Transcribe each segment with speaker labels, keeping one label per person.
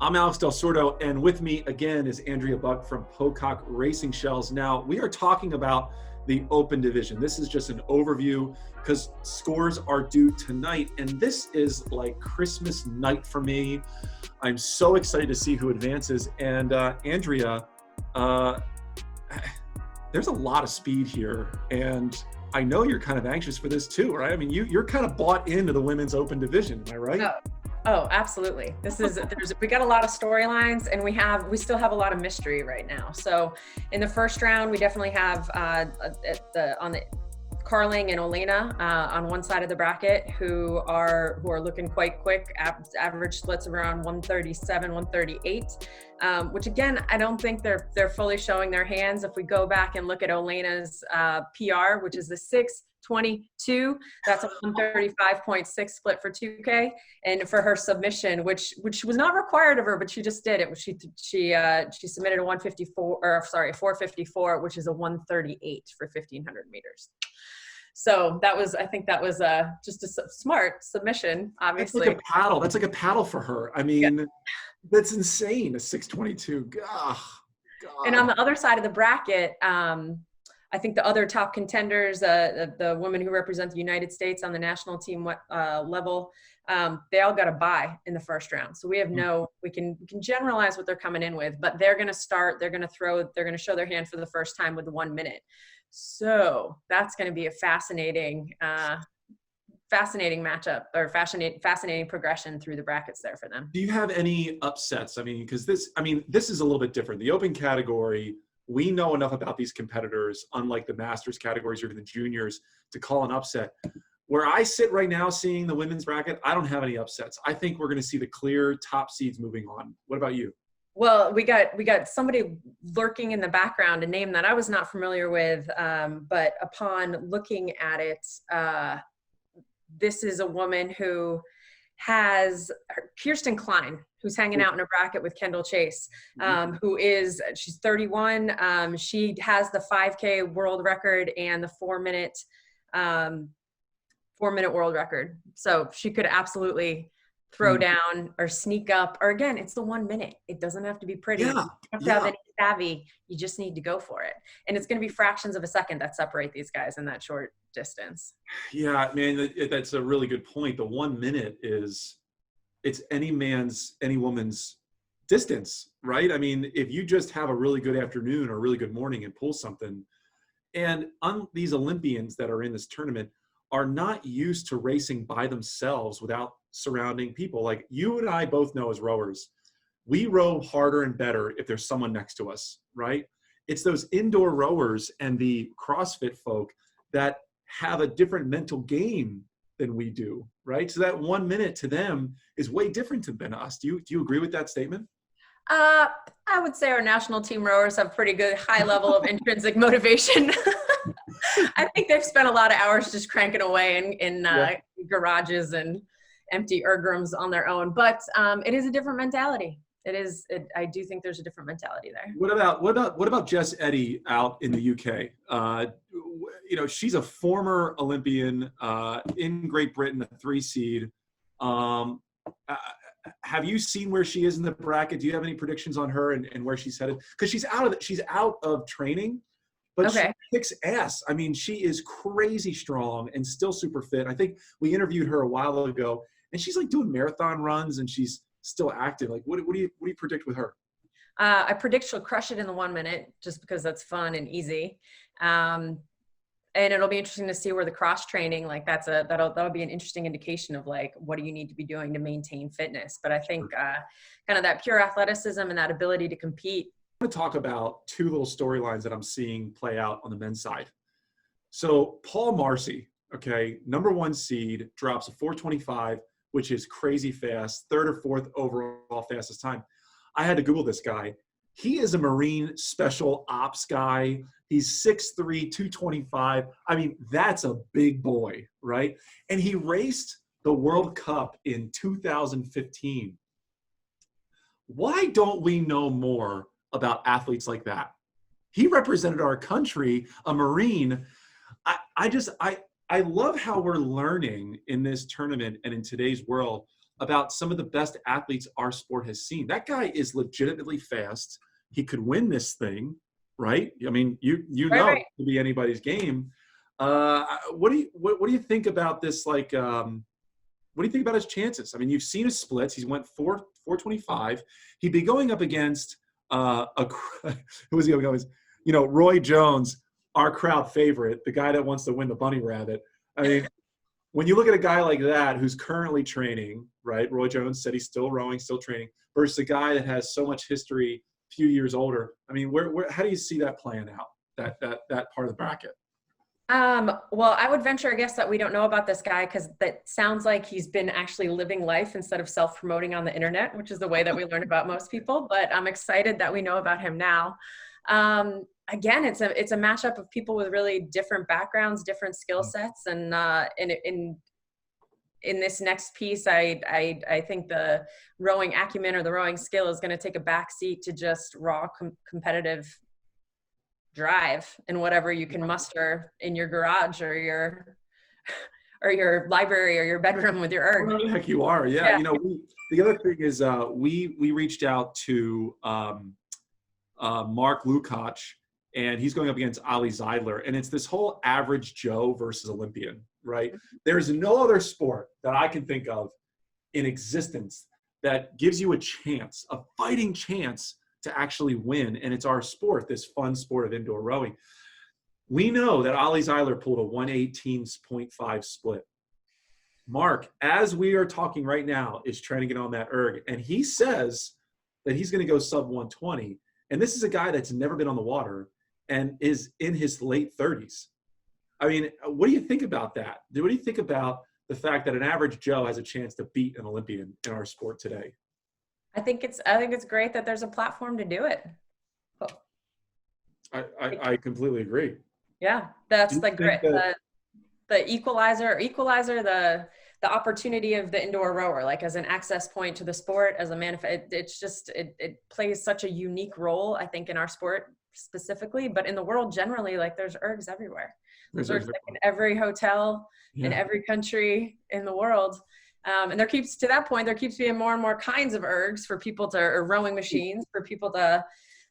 Speaker 1: I'm Alex Del Sordo, and with me again is Andrea Buck from Pocock Racing Shells. Now, we are talking about the Open Division. This is just an overview because scores are due tonight, and this is like Christmas night for me. I'm so excited to see who advances. And Andrea, there's a lot of speed here, and I know you're kind of anxious for this too, right? I mean, you're kind of bought into the Women's Open Division, am I right?
Speaker 2: Oh, absolutely. We got a lot of storylines, and we still have a lot of mystery right now. So in the first round, we definitely have on the Carling and Olena on one side of the bracket who are looking quite quick. Average splits around 137, 138, which again, I don't think they're fully showing their hands. If we go back and look at Olena's PR, which is the 6:22, that's a 135.6 split for 2K, and for her submission, which was not required of her, but she just did it. She submitted a 454, which is a 138 for 1500 meters. So I think that was just a smart submission, obviously.
Speaker 1: That's like a paddle. That's like a paddle for her. I mean, That's insane, a 6:22. God.
Speaker 2: And on the other side of the bracket, I think the other top contenders, the women who represent the United States on the national team level, they all got a bye in the first round. So we can generalize what they're coming in with, but they're going to show their hand for the first time with the 1 minute. So that's going to be a fascinating matchup, or fascinating progression through the brackets there for them.
Speaker 1: Do you have any upsets? I mean, because this is a little bit different. The open category, we know enough about these competitors, unlike the masters categories or even the juniors, to call an upset. Where I sit right now seeing the women's bracket, I don't have any upsets. I think we're going to see the clear top seeds moving on. What about you?
Speaker 2: Well, we got somebody lurking in the background, a name that I was not familiar with, but upon looking at it, this is a woman who has Kirsten Klein, who's hanging out in a bracket with Kendall Chase, she's 31. She has the 5K world record and the 4-minute world record. So she could absolutely throw down or sneak up, or again, it's the 1 minute. It doesn't have to be pretty. You don't have to have any savvy. You just need to go for it. And it's going to be fractions of a second that separate these guys in that short distance.
Speaker 1: Yeah, man, that's a really good point. The 1 minute it's any woman's distance, right? I mean, if you just have a really good afternoon or a really good morning and pull something, and these Olympians that are in this tournament are not used to racing by themselves without surrounding people. Like you and I both know as rowers, we row harder and better if there's someone next to us, right? It's those indoor rowers and the CrossFit folk that have a different mental game than we do, right? So that 1 minute to them is way different than us. Do you agree with that statement?
Speaker 2: I would say our national team rowers have pretty good high level of intrinsic motivation. I think they've spent a lot of hours just cranking away in garages and empty ergrams on their own. But it is a different mentality. I do think there's a different mentality there.
Speaker 1: What about Jess Eddy out in the UK? She's a former Olympian in Great Britain, a 3 seed. Have you seen where she is in the bracket? Do you have any predictions on her and where she's headed? Because she's out of training, but she kicks ass. I mean, she is crazy strong and still super fit. I think we interviewed her a while ago, and she's like doing marathon runs, and she's still active. Like, what do you predict with her?
Speaker 2: I predict she'll crush it in the 1 minute, just because that's fun and easy. And it'll be interesting to see where the cross training, like that'll be an interesting indication of like, what do you need to be doing to maintain fitness? But I think kind of that pure athleticism and that ability to compete.
Speaker 1: I want to talk about 2 little storylines that I'm seeing play out on the men's side. So Paul Marcy, number 1 seed, drops a 4:25, which is crazy fast, 3rd or 4th overall fastest time. I had to Google this guy. He is a Marine special ops guy. He's 6'3", 225. I mean, that's a big boy, right? And he raced the World Cup in 2015. Why don't we know more about athletes like that? He represented our country, a Marine. I love how we're learning in this tournament and in today's world about some of the best athletes our sport has seen. That guy is legitimately fast. He could win this thing, right? I mean, you
Speaker 2: Right,
Speaker 1: know,
Speaker 2: right.
Speaker 1: it could be anybody's game. What do you think about this? Like, what do you think about his chances? I mean, you've seen his splits. He's went 425. He'd be going up against who was he going against? You know, Roy Jones, our crowd favorite, the guy that wants to win the bunny rabbit. I mean, when you look at a guy like that who's currently training, right? Roy Jones said he's still rowing, still training, versus a guy that has so much history, a few years older. I mean, how do you see that playing out? That part of the bracket.
Speaker 2: Well, I would venture a guess that we don't know about this guy because that sounds like he's been actually living life instead of self-promoting on the internet, which is the way that we learn about most people. But I'm excited that we know about him now. Again, it's a mashup of people with really different backgrounds, different skill sets, and in this next piece, I think the rowing acumen or the rowing skill is going to take a backseat to just raw competitive drive and whatever you can muster in your garage or your library or your bedroom with your erg.
Speaker 1: Wherever the heck you are, yeah. You know, the other thing is we reached out to Mark Lukacs, and he's going up against Ali Zeidler, and it's this whole average Joe versus Olympian, right? There's no other sport that I can think of in existence that gives you a chance, a fighting chance to actually win, and it's our sport, this fun sport of indoor rowing. We know that Ali Zeidler pulled a 118.5 split. Mark, as we are talking right now, is trying to get on that erg, and he says that he's going to go sub 120, and this is a guy that's never been on the water and is in his late 30s. I mean, what do you think about that? What do you think about the fact that an average Joe has a chance to beat an Olympian in our sport today?
Speaker 2: I think it's great that there's a platform to do it.
Speaker 1: I completely agree.
Speaker 2: Yeah, that's
Speaker 1: Do you
Speaker 2: the
Speaker 1: think
Speaker 2: grit, the equalizer, the opportunity of the indoor rower, like as an access point to the sport, as a it plays such a unique role, I think, in our sport specifically, but in the world generally, like there's ergs everywhere. There's ergs like in every hotel, in every country in the world. And there keeps being more and more kinds of ergs for people to, or rowing machines for people to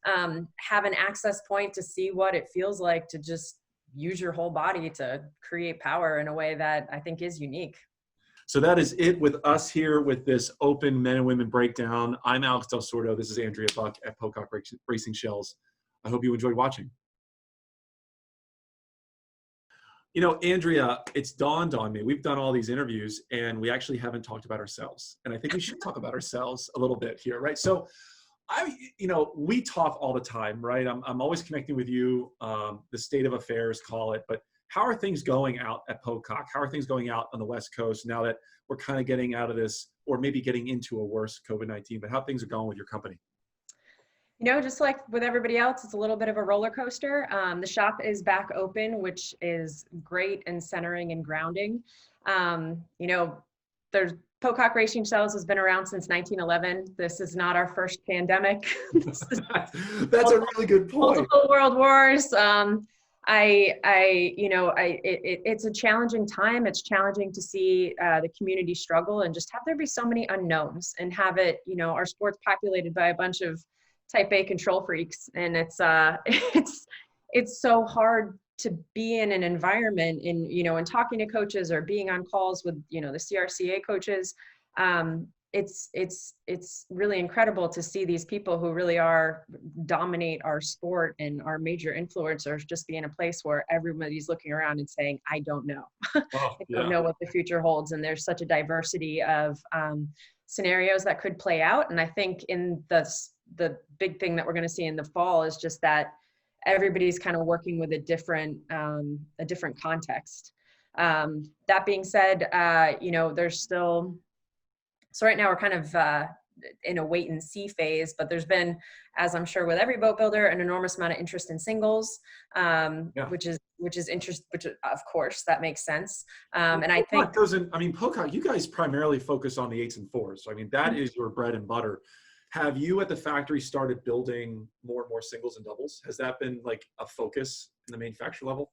Speaker 2: have an access point to see what it feels like to just use your whole body to create power in a way that I think is unique.
Speaker 1: So that is it with us here with this open men and women breakdown. I'm Alex Del Sordo. This is Andrea Buck at Pocock Racing Shells. I hope you enjoyed watching. You know, Andrea, it's dawned on me. We've done all these interviews and we actually haven't talked about ourselves. And I think we should talk about ourselves a little bit here, right? So we talk all the time, right? I'm always connecting with you, the state of affairs, call it, but how are things going out at Pocock? How are things going out on the West Coast now that we're kind of getting out of this, or maybe getting into a worse COVID-19, but how things are going with your company?
Speaker 2: You know, just like with everybody else, it's a little bit of a roller coaster. The shop is back open, which is great and centering and grounding. There's Pocock Racing Shells has been around since 1911. This is not our first pandemic.
Speaker 1: That's a really good point.
Speaker 2: Multiple world wars. It's a challenging time. It's challenging to see the community struggle and just have there be so many unknowns and have it, our sport's populated by a bunch of type A control freaks. And it's so hard to be in an environment and talking to coaches or being on calls with, the CRCA coaches. It's really incredible to see these people who really dominate our sport and our major influencers just be in a place where everybody's looking around and saying, I don't know. I don't know what the future holds. And there's such a diversity of scenarios that could play out. And I think in the big thing that we're going to see in the fall is just that everybody's kind of working with a different context. That being said, there's still, so right now we're kind of in a wait and see phase, but there's been, as I'm sure with every boat builder, an enormous amount of interest in singles, which is interest, which of course that makes sense. And I think
Speaker 1: Pocock, you guys primarily focus on the 8s and 4s. So, that is your bread and butter. Have you at the factory started building more and more singles and doubles? Has that been like a focus in the manufacturer level?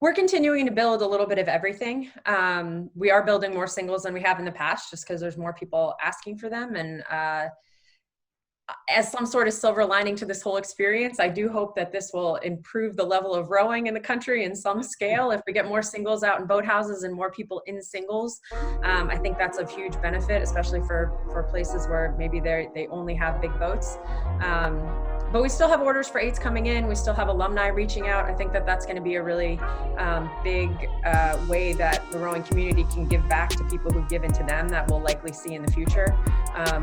Speaker 2: We're continuing to build a little bit of everything. We are building more singles than we have in the past, just because there's more people asking for them. And as some sort of silver lining to this whole experience, I do hope that this will improve the level of rowing in the country in some scale. If we get more singles out in boathouses and more people in singles, I think that's a huge benefit, especially for places where maybe they only have big boats. But we still have orders for eights coming in. We still have alumni reaching out. I think that that's going to be a really big way that the rowing community can give back to people who've given to them, that we'll likely see in the future,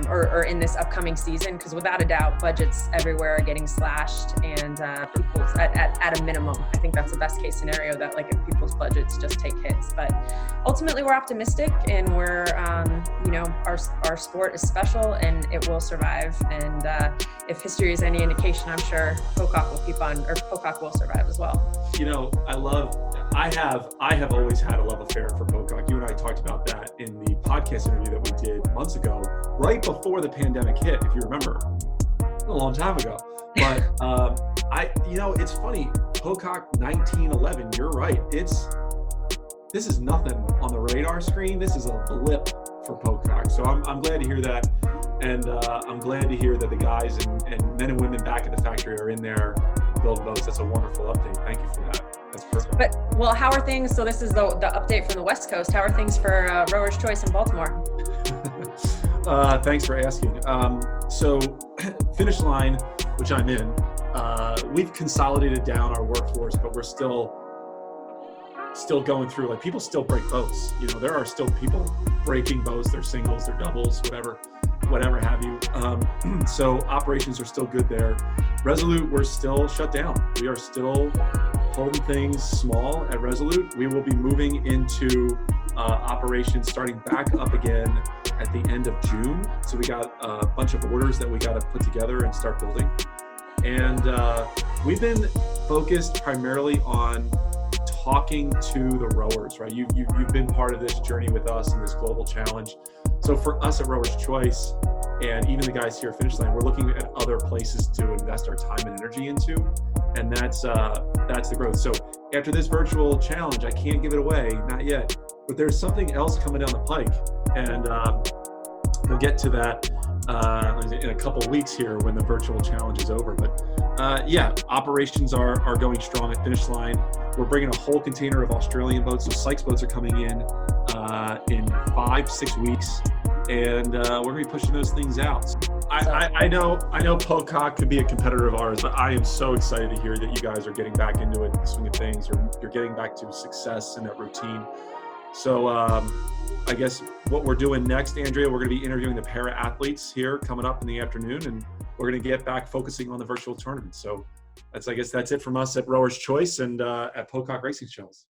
Speaker 2: or in this upcoming season. Because without a doubt, budgets everywhere are getting slashed, and people at a minimum, I think that's the best case scenario, that like if people's budgets just take hits. But ultimately, we're optimistic, and we're our sport is special and it will survive. And if history is any indication, I'm sure Pocock will survive as well.
Speaker 1: I have always had a love affair for Pocock. You and I talked about that in the podcast interview that we did months ago, right before the pandemic hit, if you remember, a long time ago. But it's funny, Pocock 1911, you're right. This is nothing on the radar screen. This is a blip for Pocock. So I'm glad to hear that. And I'm glad to hear that the guys and men and women back at the factory are in there building boats. That's a wonderful update. Thank you for that. That's perfect.
Speaker 2: But, well, how are things? So this is the update from the West Coast. How are things for Rower's Choice in Baltimore?
Speaker 1: Thanks for asking. So Finish Line, which I'm in, we've consolidated down our workforce, but we're still going through, like, people still break boats. There are still people breaking boats, their singles, their doubles, whatever have you. So operations are still good there. Resolute, we're still shut down. We are still holding things small at Resolute. We will be moving into operations starting back up again at the end of June. So we got a bunch of orders that we got to put together and start building. And we've been focused primarily on talking to the rowers, right? You've been part of this journey with us in this global challenge. So for us at Rower's Choice, and even the guys here at Finish Line, we're looking at other places to invest our time and energy into, and that's the growth. So after this virtual challenge, I can't give it away, not yet, but there's something else coming down the pike, and we'll get to that in a couple weeks here when the virtual challenge is over. But operations are going strong at Finish Line. We're bringing a whole container of Australian boats, so Sykes boats are coming in 5-6 weeks, and we're going to be pushing those things out. I know Pocock could be a competitor of ours, but I am so excited to hear that you guys are getting back into it, the swing of things, or you're getting back to success in that routine. So I guess what we're doing next, Andrea, we're going to be interviewing the para athletes here coming up in the afternoon, and we're going to get back focusing on the virtual tournament. So I guess that's it from us at Rower's Choice and at Pocock Racing Shells.